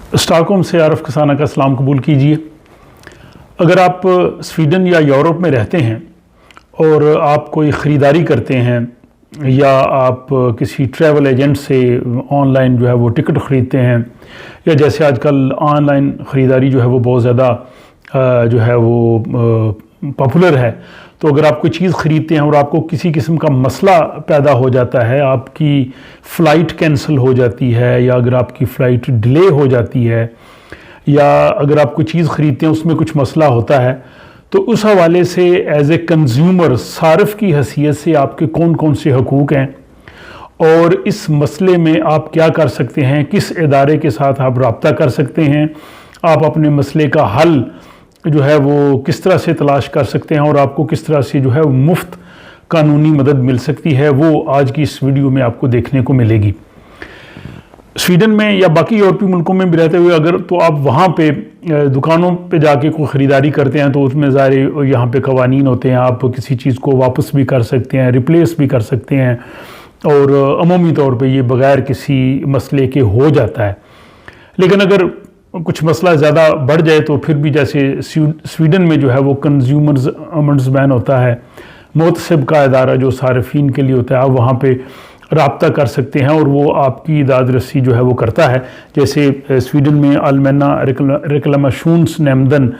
Stockholm से आरफ खसाना का सलाम कबूल कीजिए। अगर आप स्वीडन या यूरोप में रहते हैं और आप कोई ख़रीदारी करते हैं या आप किसी ट्रैवल एजेंट से ऑनलाइन जो है वो टिकट ख़रीदते हैं, या जैसे आजकल ऑनलाइन ख़रीदारी जो है वो बहुत ज़्यादा जो है वो पॉपुलर है, तो अगर आप कोई चीज़ ख़रीदते हैं और आपको किसी किस्म का मसला पैदा हो जाता है, आपकी फ़्लाइट कैंसिल हो जाती है या अगर आपकी फ़्लाइट डिले हो जाती है या अगर आप कोई चीज़ ख़रीदते हैं उसमें कुछ मसला होता है, तो उस हवाले से एज़ ए कंज्यूमर सारिफ की हैसियत से आपके कौन कौन से हकूक़ हैं और इस मसले में आप क्या कर सकते हैं, किस इदारे के साथ आप रब्ता कर सकते हैं, आप अपने मसले का हल जो है वो किस तरह से तलाश कर सकते हैं और आपको किस तरह से जो है मुफ्त कानूनी मदद मिल सकती है, वो आज की इस वीडियो में आपको देखने को मिलेगी। स्वीडन में या बाकी यूरोपीय मुल्कों में भी रहते हुए अगर तो आप वहाँ पे दुकानों पे जाके कोई ख़रीदारी करते हैं तो उसमें ज़ाहिर यहाँ पे कवानीन होते हैं, आप किसी चीज़ को वापस भी कर सकते हैं, रिप्लेस भी कर सकते हैं और अमूमी तौर पे ये बग़ैर किसी मसले के हो जाता है। लेकिन अगर कुछ मसला ज़्यादा बढ़ जाए तो फिर भी जैसे स्वीडन में जो है वो कंज्यूमर्स ओम्बुड्समैन होता है, मोतसिब का इदारा जो सारिफीन के लिए होता है, आप वहाँ पे रब्ता कर सकते हैं और वो आपकी दाद रसी जो है वो करता है। जैसे स्वीडन में अलमेना रिक्लामेशंसनämnden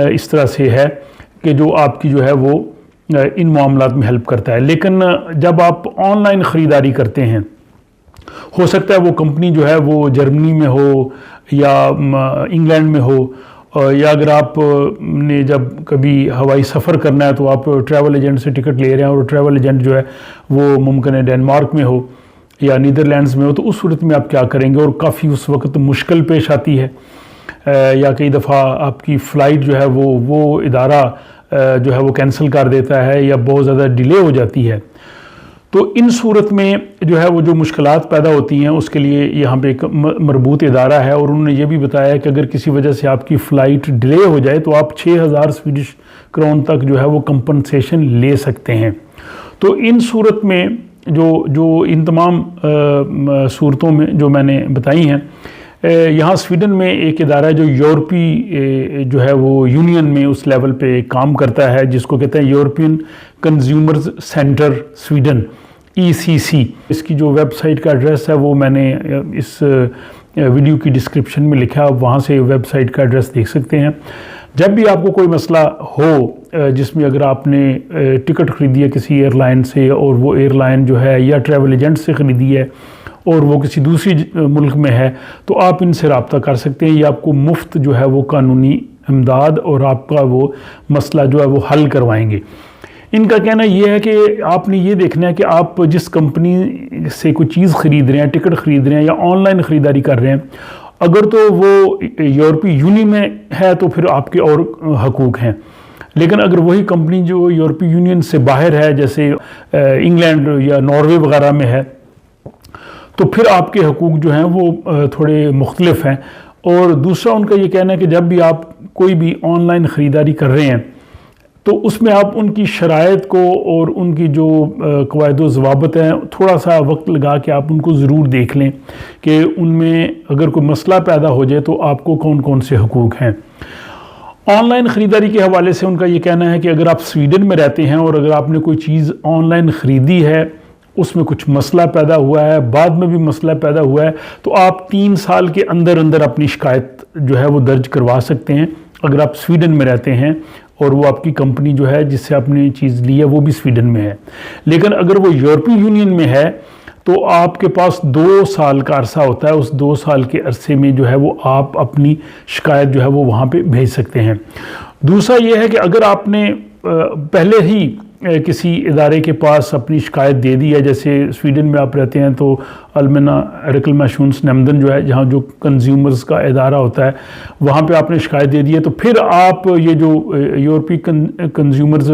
इस तरह से है कि जो आपकी जो है वो इन मामलात में हेल्प करता है। लेकिन जब आप ऑनलाइन ख़रीदारी करते हैं, हो सकता है वो कंपनी जो है वो जर्मनी में हो या इंग्लैंड में हो, या अगर आप ने जब कभी हवाई सफ़र करना है तो आप ट्रैवल एजेंट से टिकट ले रहे हैं और ट्रैवल एजेंट जो है वो मुमकिन है डेनमार्क में हो या नीदरलैंड्स में हो, तो उस सूरत में आप क्या करेंगे और काफ़ी उस वक्त मुश्किल पेश आती है, या कई दफ़ा आपकी फ़्लाइट जो है वो इदारा जो है वो कैंसिल कर देता है या बहुत ज़्यादा डिले हो जाती है। तो इन सूरत में जो है वो जो मुश्किलात पैदा होती हैं उसके लिए यहाँ पे एक मरबूत इदारा है और उन्होंने ये भी बताया कि अगर किसी वजह से आपकी फ़्लाइट डिले हो जाए तो आप 6000 स्वीडिश क्रोन तक जो है वो कंपनसेशन ले सकते हैं। तो इन सूरत में जो इन तमाम सूरतों में जो मैंने बताई हैं, यहाँ स्वीडन में एक इदारा है जो यूरोपीय जो है वो यूनियन में उस लेवल पे काम करता है, जिसको कहते हैं European consumers centre Sweden, ECC। इसकी जो वेबसाइट का एड्रेस है वो मैंने इस वीडियो की डिस्क्रिप्शन में लिखा है, आप वहाँ से वेबसाइट का एड्रेस देख सकते हैं। जब भी आपको कोई मसला हो जिसमें अगर आपने टिकट ख़रीदी है किसी एयरलाइन से और वो एयरलाइन जो है या ट्रैवल एजेंट से ख़रीदी है और वो किसी दूसरी मुल्क में है, तो आप इनसे रब्ता कर सकते हैं। ये आपको मुफ्त जो है वो कानूनी इमदाद और आपका वो मसला जो है वो हल करवाएंगे। इनका कहना ये है कि आपने ये देखना है कि आप जिस कंपनी से कोई चीज़ ख़रीद रहे हैं, टिकट ख़रीद रहे हैं या ऑनलाइन ख़रीदारी कर रहे हैं, अगर तो वो यूरोपीय यूनियन में है तो फिर आपके और हकूक़ हैं। लेकिन अगर वही कंपनी जो यूरोपीय यूनियन से बाहर है, जैसे इंग्लैंड या नॉर्वे वगैरह में है, तो फिर आपके हकूक़ जो हैं वो थोड़े मुख्तलिफ हैं। और दूसरा उनका ये कहना है कि जब भी आप कोई भी ऑनलाइन ख़रीदारी कर रहे हैं तो उसमें आप उनकी शराइत को और उनकी जो क़वायद व ज़वाबित हैं थोड़ा सा वक्त लगा के आप उनको ज़रूर देख लें कि उनमें अगर कोई मसला पैदा हो जाए तो आपको कौन कौन से हकूक़ हैं। ऑनलाइन ख़रीदारी के हवाले से उनका ये कहना है कि अगर आप स्वीडन में रहते हैं और अगर आपने कोई चीज़ ऑनलाइन ख़रीदी है, उसमें कुछ मसला पैदा हुआ है, बाद में भी मसला पैदा हुआ है, तो आप 3 साल के अंदर अंदर अपनी शिकायत जो है वो दर्ज करवा सकते हैं अगर आप स्वीडन में रहते हैं और वो आपकी कंपनी जो है जिससे आपने चीज़ ली है वो भी स्वीडन में है। लेकिन अगर वो यूरोपीय यूनियन में है तो आपके पास 2 साल का अरसा होता है, उस 2 साल के अरसे में जो है वो आप अपनी शिकायत जो है वो वहाँ पे भेज सकते हैं। दूसरा ये है कि अगर आपने पहले ही किसी इदारे के पास अपनी शिकायत दे दी है, जैसे स्वीडन में आप रहते हैं तो अलमेना रिक्लामेशंसनämnden जो है, जहाँ जो कंज्यूमर्स का इदारा होता है, वहाँ पे आपने शिकायत दे दी है, तो फिर आप ये जो यूरोपीय कंज्यूमर्स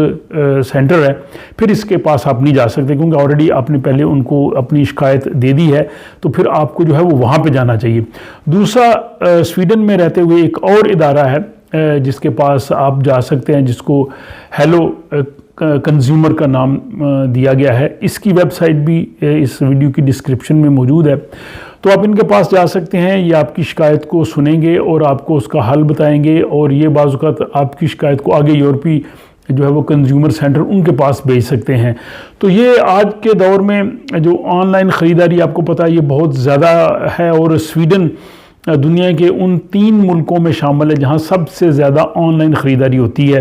सेंटर है फिर इसके पास आप नहीं जा सकते, क्योंकि ऑलरेडी आपने पहले उनको अपनी शिकायत दे दी है, तो फिर आपको जो है वो वहाँ पर जाना चाहिए। दूसरा स्वीडन में रहते हुए एक और इदारा है जिसके पास आप जा सकते हैं, जिसको हेलो कंज्यूमर का नाम दिया गया है। इसकी वेबसाइट भी इस वीडियो की डिस्क्रिप्शन में मौजूद है। تو آپ ان کے پاس جا سکتے ہیں، یہ آپ کی شکایت کو سنیں گے اور آپ کو اس کا حل بتائیں گے، اور یہ بعض اوقات آپ کی شکایت کو آگے یورپی جو ہے وہ کنزیومر سینٹر ان کے پاس بھیج سکتے ہیں۔ تو یہ آج کے دور میں جو آن لائن خریداری آپ کو پتہ ہے یہ بہت زیادہ ہے، اور سویڈن دنیا کے ان 3 ملکوں میں شامل ہے جہاں سب سے زیادہ آن لائن خریداری ہوتی ہے۔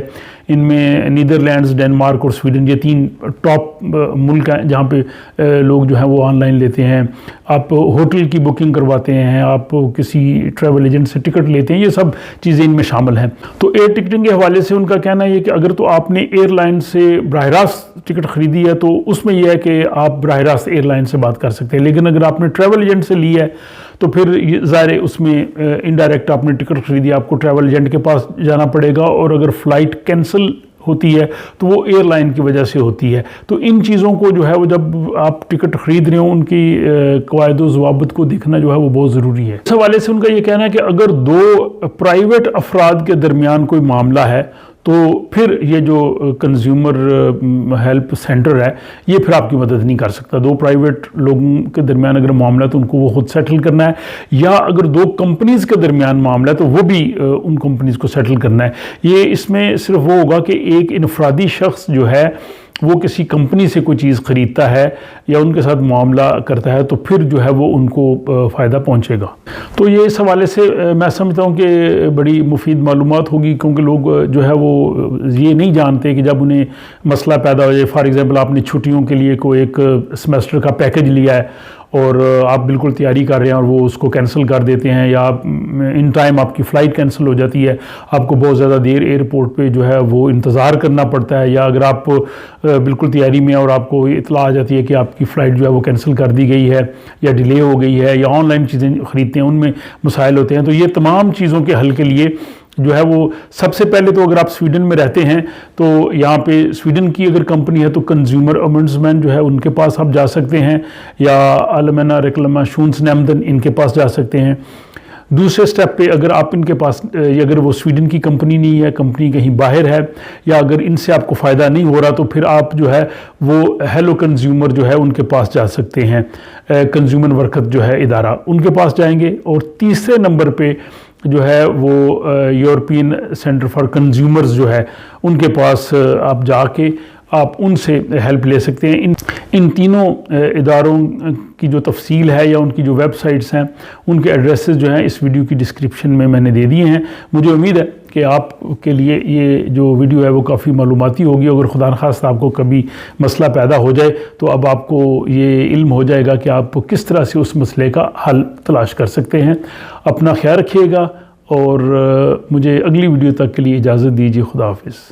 ان میں نیدرلینڈز، ڈنمارک اور سویڈن، یہ 3 ٹاپ ملک ہیں جہاں پہ لوگ جو ہیں وہ آن لائن لیتے ہیں۔ آپ ہوٹل کی بکنگ کرواتے ہیں، آپ کسی ٹریول ایجنٹ سے ٹکٹ لیتے ہیں، یہ سب چیزیں ان میں شامل ہیں۔ تو ایئر ٹکٹنگ کے حوالے سے ان کا کہنا یہ کہ اگر تو آپ نے ایئر لائن سے براہ راست ٹکٹ خریدی ہے تو اس میں یہ ہے کہ آپ براہ راست ایئر لائن سے بات کر سکتے ہیں، لیکن اگر آپ نے ٹریول ایجنٹ سے لی ہے تو پھر ظاہر ہے اس میں انڈائریکٹ آپ نے ٹکٹ خریدی، آپ کو ٹریول ایجنٹ کے پاس جانا پڑے گا، اور اگر فلائٹ کینسل ہوتی ہے تو وہ ایئر لائن کی وجہ سے ہوتی ہے۔ تو ان چیزوں کو جو ہے وہ جب آپ ٹکٹ خرید رہے ہوں ان کی قواعد و ضوابط کو دیکھنا جو ہے وہ بہت ضروری ہے۔ اس حوالے سے ان کا یہ کہنا ہے کہ اگر 2 پرائیویٹ افراد کے درمیان کوئی معاملہ ہے تو پھر یہ جو کنزیومر ہیلپ سینٹر ہے یہ پھر آپ کی مدد نہیں کر سکتا۔ 2 پرائیویٹ لوگوں کے درمیان اگر معاملہ ہے تو ان کو وہ خود سیٹل کرنا ہے، یا اگر 2 کمپنیز کے درمیان معاملہ ہے تو وہ بھی ان کمپنیز کو سیٹل کرنا ہے۔ یہ اس میں صرف وہ ہوگا کہ ایک انفرادی شخص جو ہے وہ کسی کمپنی سے کوئی چیز خریدتا ہے یا ان کے ساتھ معاملہ کرتا ہے تو پھر جو ہے وہ ان کو فائدہ پہنچے گا۔ تو یہ اس حوالے سے میں سمجھتا ہوں کہ بڑی مفید معلومات ہوگی، کیونکہ لوگ جو ہے وہ یہ نہیں جانتے کہ جب انہیں مسئلہ پیدا ہو جائے، فار ایگزامپل آپ نے چھٹیوں کے لیے کوئی ایک سیمسٹر کا پیکج لیا ہے اور آپ بالکل تیاری کر رہے ہیں اور وہ اس کو کینسل کر دیتے ہیں، یا ان ٹائم آپ کی فلائٹ کینسل ہو جاتی ہے، آپ کو بہت زیادہ دیر ایئرپورٹ پہ جو ہے وہ انتظار کرنا پڑتا ہے، یا اگر آپ بالکل تیاری میں اور آپ کو اطلاع آ جاتی ہے کہ آپ کی فلائٹ جو ہے وہ کینسل کر دی گئی ہے یا ڈیلے ہو گئی ہے، یا آن لائن چیزیں خریدتے ہیں ان میں مسائل ہوتے ہیں۔ تو یہ تمام چیزوں کے حل کے لیے جو ہے وہ سب سے پہلے تو اگر آپ سویڈن میں رہتے ہیں تو یہاں پہ سویڈن کی اگر کمپنی ہے تو کنزیومر امبڈسمین جو ہے ان کے پاس آپ جا سکتے ہیں، یا علمنا ریکلاماسیونسنیمندن ان کے پاس جا سکتے ہیں۔ دوسرے سٹیپ پہ اگر آپ ان کے پاس اگر وہ سویڈن کی کمپنی نہیں ہے، کمپنی کہیں باہر ہے، یا اگر ان سے آپ کو فائدہ نہیں ہو رہا تو پھر آپ جو ہے وہ ہیلو کنزیومر جو ہے ان کے پاس جا سکتے ہیں، کنزیومر ورکت جو ہے ادارہ، ان کے پاس جائیں گے۔ اور تیسرے نمبر پہ جو ہے وہ یورپین سینٹر فار کنزیومرز جو ہے ان کے پاس آپ جا کے آپ ان سے ہیلپ لے سکتے ہیں۔ ان تینوں اداروں کی جو تفصیل ہے یا ان کی جو ویب سائٹس ہیں ان کے ایڈریسز جو ہیں اس ویڈیو کی ڈسکرپشن میں نے دے دیے ہیں۔ مجھے امید ہے کہ آپ کے لیے یہ جو ویڈیو ہے وہ کافی معلوماتی ہوگی۔ اگر خدا نخواستہ آپ کو کبھی مسئلہ پیدا ہو جائے تو اب آپ کو یہ علم ہو جائے گا کہ آپ کس طرح سے اس مسئلے کا حل تلاش کر سکتے ہیں۔ اپنا خیال رکھیے گا اور مجھے اگلی ویڈیو تک کے لیے اجازت دیجیے۔ خدا حافظ۔